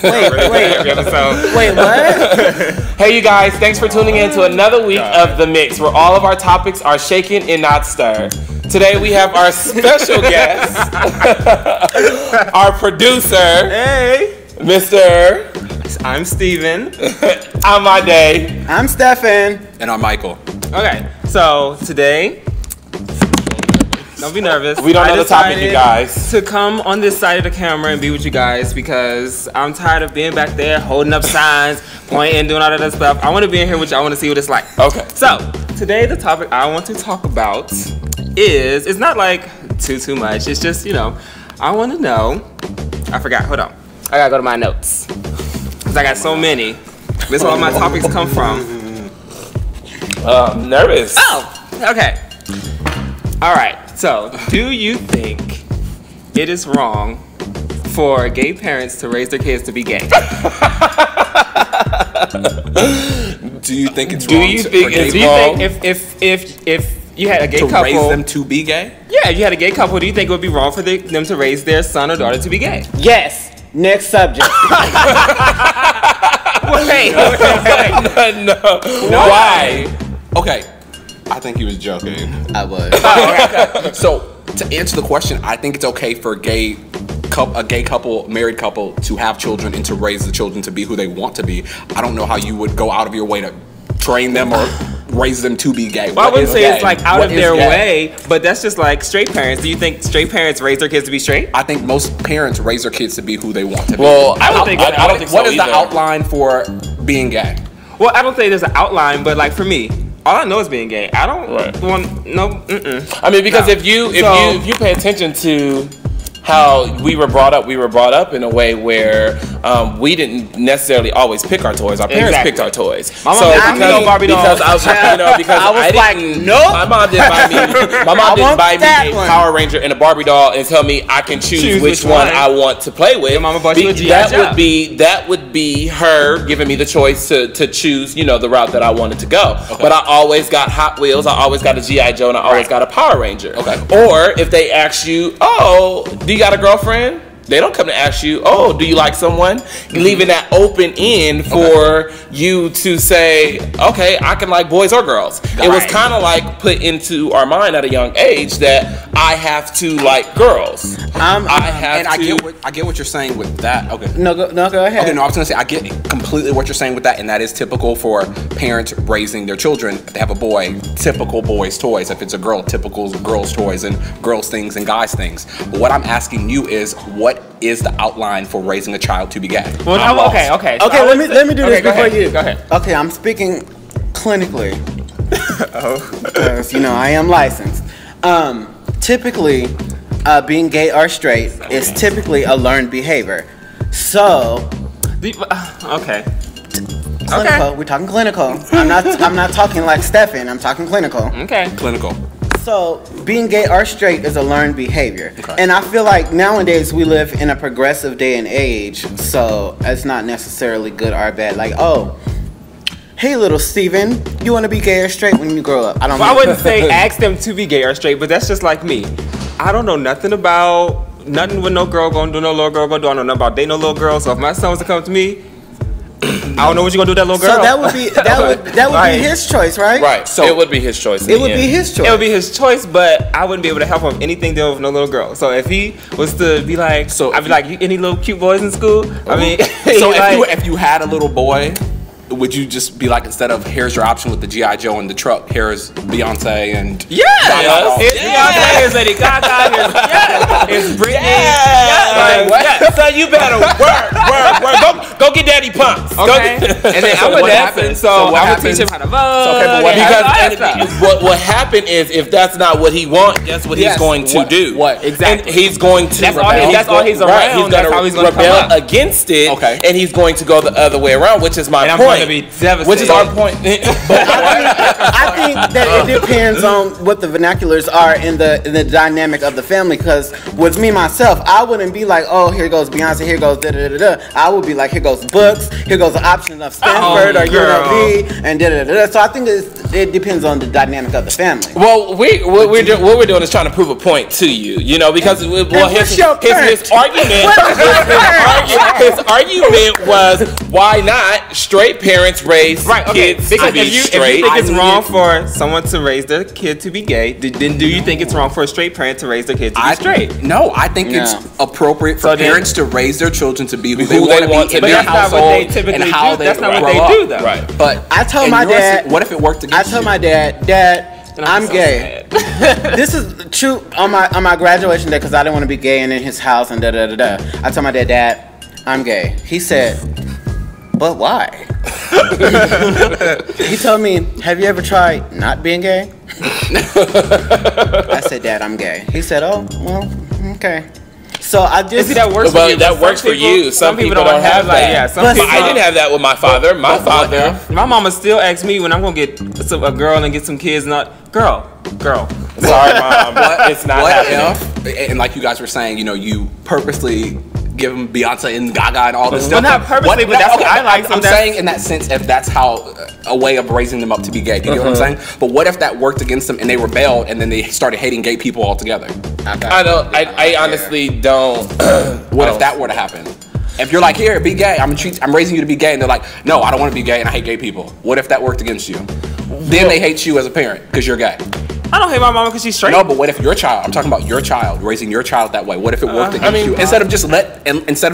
Every episode. Wait, what? Hey, you guys, thanks for tuning in to another week of The Mix, where all of our topics are shaken and not stirred. Today we have our special guest, our producer, Hey, Mr. I'm Steven. I'm my day. I'm Stefan. And I'm Michael. Okay, so today, don't be nervous. We don't know the topic, you guys. To come on this side of the camera and be with you guys because I'm tired of being back there holding up signs, pointing, doing all of that stuff. I want to be in here with you. I want to see what it's like. Okay. So today the topic I want to talk about is, it's not like too much. It's just, I want to know. I forgot. Hold on. I gotta go to my notes because I got so many. This is where all my topics come from. I'm nervous. Oh, okay. All right. So, do you think it is wrong for gay parents to raise their kids to be gay? Do you think it's Do wrong you to, think for gay it's Do you wrong? think if you had a gay to couple, raise them to be gay? yeah, if you had a gay couple, do you think it would be wrong for them to raise their son or daughter to be gay? Yes. Next subject. Wait. No. Why? Okay, I think he was joking. I was. So, to answer the question, I think it's okay for a gay couple, married couple, to have children and to raise the children to be who they want to be. I don't know how you would go out of your way to train them or raise them to be gay. Well, I wouldn't say gay? it's like out What of is their gay? way, but that's just like straight parents. Do you think straight parents raise their kids to be straight? I think most parents raise their kids to be who they want to be. Well, I don't think so What is the either. outline for being gay? Well, I don't say there's an outline, but like for me, all I know is being gay. I don't Right. want no. I mean, because No. if you So- pay attention to how we were brought up in a way where we didn't necessarily always pick our toys. Our parents Exactly. picked our toys. My mom didn't pick no Barbie because doll. I was, because I was I like, didn't. nope. My mom didn't buy me. My mom didn't want buy that me a one. Power Ranger and a Barbie doll and tell me I can choose which one I want to play with. Your mama bought you a G.I. That Joe. would be her giving me the choice to choose, the route that I wanted to go. Okay. But I always got Hot Wheels. I always got a G.I. Joe, and I always got a Power Ranger. Okay. Or if they ask you, oh, do you got a girlfriend? They don't come to ask you, oh, do you like someone? Leaving that open end for you to say, okay, I can like boys or girls. It was Right. kind of like put into our mind at a young age that I have to like girls. I have And to. I get what you're saying with that. Okay. No, go ahead. Okay, no, I was gonna say I get completely what you're saying with that, and that is typical for parents raising their children. If they have a boy, typical boys' toys. If it's a girl, typical girls' toys and girls' things and guys' things. But what I'm asking you is, what is the outline for raising a child to be gay? Well, I'm lost. okay. So Okay, I let would me say- do okay, this go before ahead. you. Go ahead. Okay, I'm speaking clinically. Because I am licensed. Typically, being gay or straight is typically a learned behavior. So, Okay. clinical. We're talking clinical. I'm not talking like Stefan. I'm talking clinical. Okay. Clinical. So, being gay or straight is a learned behavior. Okay. And I feel like nowadays we live in a progressive day and age, so it's not necessarily good or bad. Like, oh, hey, little Steven, you want to be gay or straight when you grow up? Well, I wouldn't say ask them to be gay or straight, but that's just like me. I don't know nothing with no girl gonna do, no little girl gonna do. I don't know nothing about dating no little girl. So if my son was to come to me, I don't know what you gonna do with that little girl. So that would be Right. his choice, right? Right. So- it would be his choice. in It the would be end. his choice. It would be his choice, but I wouldn't be able to help him anything dealing with no little girl. So if he was to be like, So I'd be like, any little cute boys in school? I mean, So like, if you had a little boy, would you just be like, instead of here's your option with the G.I. Joe and the truck, here's Beyonce and yeah, it's Beyonce, here's Lady Gaga, here's Britney, So you better work. Go get Daddy Pumps. Go okay. get- And then So I'm a what dancer, happens- so so what I'm gonna happens- teach him how to vote. okay, but what and Because all that and stuff. what happened is, if that's not what he wants, guess what he's Yes, going to what- do. what? Exactly. And he's going to That's all rebel. he- that's all he's Right, around, He's that's gonna how he's gonna come rebel up. against it, Okay. and he's going to go the other way around, which is my And I'm point. going to be devastated. Which is our point. I think that it depends on what the vernaculars are in the dynamic of the family. Because with me myself, I wouldn't be like, oh, here goes Beyonce, here goes da da da da. I would be like, here goes books, here goes the options of Stanford or girl. UNLV, and da da da da. So I think it depends on the dynamic of the family. Well, what we're doing is trying to prove a point to you, you know, because his argument was, why not straight parents raise kids because to be if you straight? think it's wrong for someone to raise their kid to be gay, then do you think it's wrong for a straight parent to raise their kid to be straight? No, I think it's appropriate for parents to raise their children to be who they want to be in their household and how they That's not what they do, though. Right. But I told my dad. what if it worked against you? I told my dad, I'm gay. This is true on my graduation day because I didn't want to be gay and in his house and da da da da. I told my dad, I'm gay. He said, but why? He told me, have you ever tried not being gay? I said, Dad, I'm gay. He said, oh, well, okay. So I just see that works for you. That works for you. Some people don't have that. But I didn't have that with my father. My mama still asks me when I'm gonna get a girl and get some kids. Not girl. Sorry, Mom. It's not happening. And like you guys were saying, you know, you purposely give them Beyonce and Gaga and all this Well, stuff. not purposely, but that's what I like. I'm saying in that sense, if that's how a way of raising them up to be gay, you know what I'm saying? But what if that worked against them and they rebelled and then they started hating gay people altogether? I honestly don't. What if that were to happen? If you're like, here, be gay, I'm raising you to be gay, and they're like, no, I don't want to be gay and I hate gay people. What if that worked against you? Then they hate you as a parent because you're gay. I don't hate my mama because she's straight. No, but what if your child? I'm talking about your child, raising your child that way. What if it worked against you? Instead of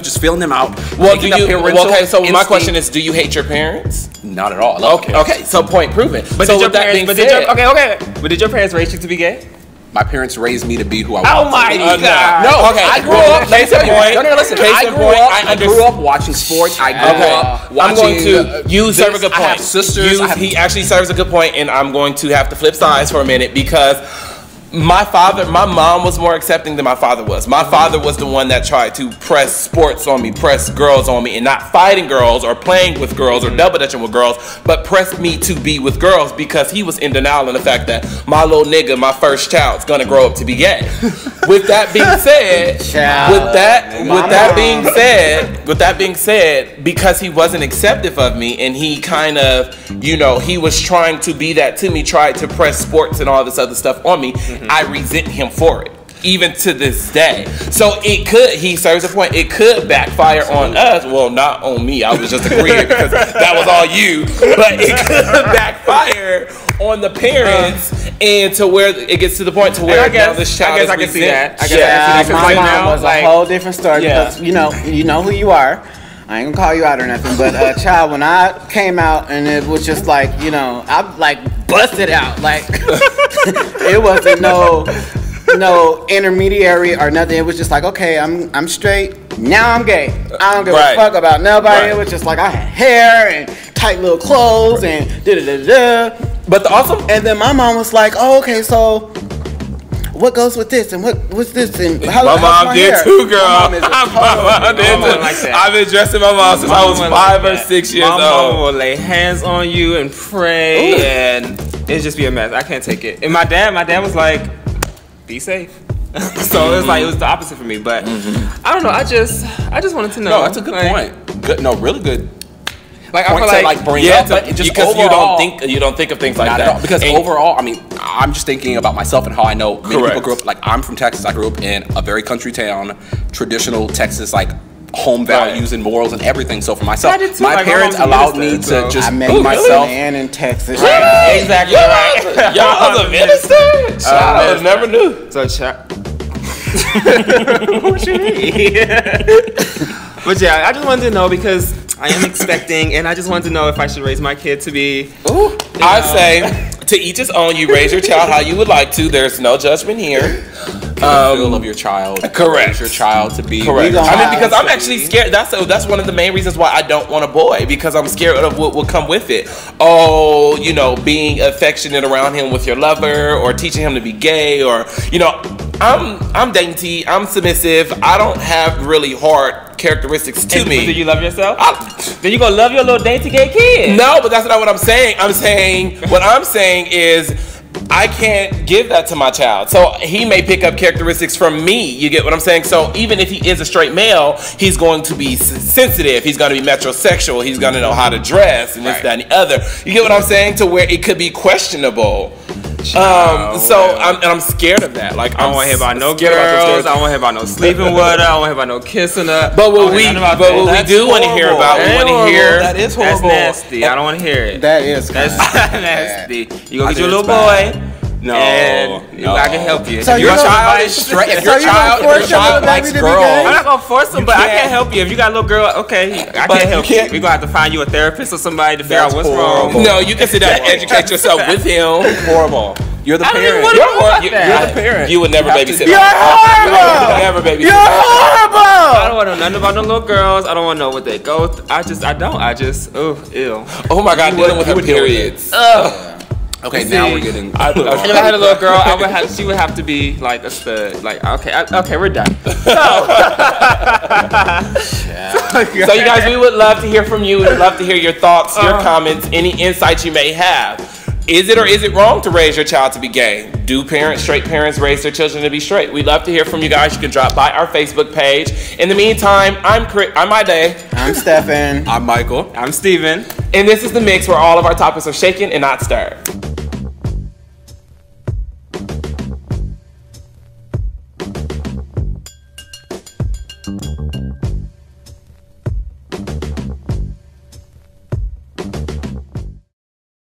just feeling them out. Well, okay. So my question is, do you hate your parents? Not at all. Okay. So point proven. But so did your with that parents? being But said, did your parents raise you to be gay? My parents raised me to be who I was. Oh my God! No, okay. I grew up. Case in point. No, listen. I grew up watching sports. I grew up watching. I'm going to. You serve a good point. I have sisters. He actually serves a good point, and I'm going to have to flip sides for a minute because my mom was more accepting than my father was. My father was the one that tried to press sports on me, press girls on me, and not fighting girls or playing with girls or double dutching with girls, but pressed me to be with girls because he was in denial in the fact that my little nigga, my first child, is gonna grow up to be gay. With that being said, because he wasn't acceptive of me and he kind of, he was trying to be that to me, tried to press sports and all this other stuff on me. I resent him for it, even to this day. So he serves a point, it could backfire on us. Well, not on me, I was just agreeing because that was all you. But it could backfire on the parents and to where it gets to the point to where now this child is I can see that. My mom was a whole different story because you know who you are. I ain't gonna call you out or nothing, but child, when I came out and it was just like, I like busted out, like it wasn't no intermediary or nothing. It was just like, okay, I'm straight. Now I'm gay. I don't give a fuck about nobody. It was just like I had hair and tight little clothes and da da da da. But and then my mom was like, oh, okay, so what goes with this and what's this and my mom did hair? too, girl. My mom did too. I've been dressing my mom since I was 5 or 6 years old. My mom will lay hands on you and pray, and it just be a mess. I can't take it. And my dad was like, "Be safe." So it was the opposite for me. But I don't know. I just wanted to know. No, that's a good point. Good, no, really good. Like I feel like bring up, but just because overall, you don't think of things like that. Because overall, I mean, I'm just thinking about myself and how I know many people grew up. Like I'm from Texas. I grew up in a very country town, traditional Texas, like home values and morals and everything. So for myself, my parents allowed me to just be myself. Man in Texas. Right. Exactly. Right. Y'all was a minister? I never knew. So what you mean? But yeah, I just wanted to know because I am expecting, and I just wanted to know if I should raise my kid to be. I say to each his own. You raise your child how you would like to. There's no judgment here. Feel of your child. Correct. Raise your child to be. Correct. I mean, because I'm actually scared. That's one of the main reasons why I don't want a boy, because I'm scared of what will come with it. Oh, being affectionate around him with your lover, or teaching him to be gay, or I'm dainty. I'm submissive. I don't have really hard characteristics to me. Do you love yourself? Then you gonna love your little dainty gay kid? No, but that's not what I'm saying. What I'm saying is, I can't give that to my child. So he may pick up characteristics from me. You get what I'm saying? So even if he is a straight male, he's going to be sensitive. He's going to be metrosexual. He's going to know how to dress and this, that, and the other. You get what I'm saying? To where it could be questionable. I'm scared of that. Like, I don't want to hear about no scared about those girls. I don't want to hear about no sleeping with her. I don't want to hear about no kissing her. But what we do want to hear about, we want to hear. That is horrible. That's nasty. I don't want to hear it. That is That's nasty. You go get your think little it's boy. No, and no. I can help you. So If you're your gonna- child is straight. If So your you're gonna child, force your little likes baby to be girls, gay? I'm not gonna force them, but I can't help you. If you got a little girl, okay, I But can't you help you. can't- We're gonna have to find you a therapist or somebody to figure out That's what's horrible. wrong. No, you can sit down and educate yourself with him. horrible. You're the I don't even parent. wanna know about You- that. You're the parent. You would never You have babysit. to- You're horrible! You would never babysit. You're horrible! I don't want to know nothing about no little girls. I don't want to know what they go through. I just, oh, ew. Oh my God, dealing with her would deal with it. periods. Okay, now we're getting. And if I had a little girl, she would have to be like a stud. Like, okay, we're done. So you guys, we would love to hear from you. We would love to hear your thoughts, your comments, any insights you may have. Is it or is it wrong to raise your child to be gay? Do straight parents raise their children to be straight? We'd love to hear from you guys. You can drop by our Facebook page. In the meantime, I'm Ide, I'm Stefan. I'm Michael. I'm Steven. and this is The Mix, where all of our topics are shaken and not stirred.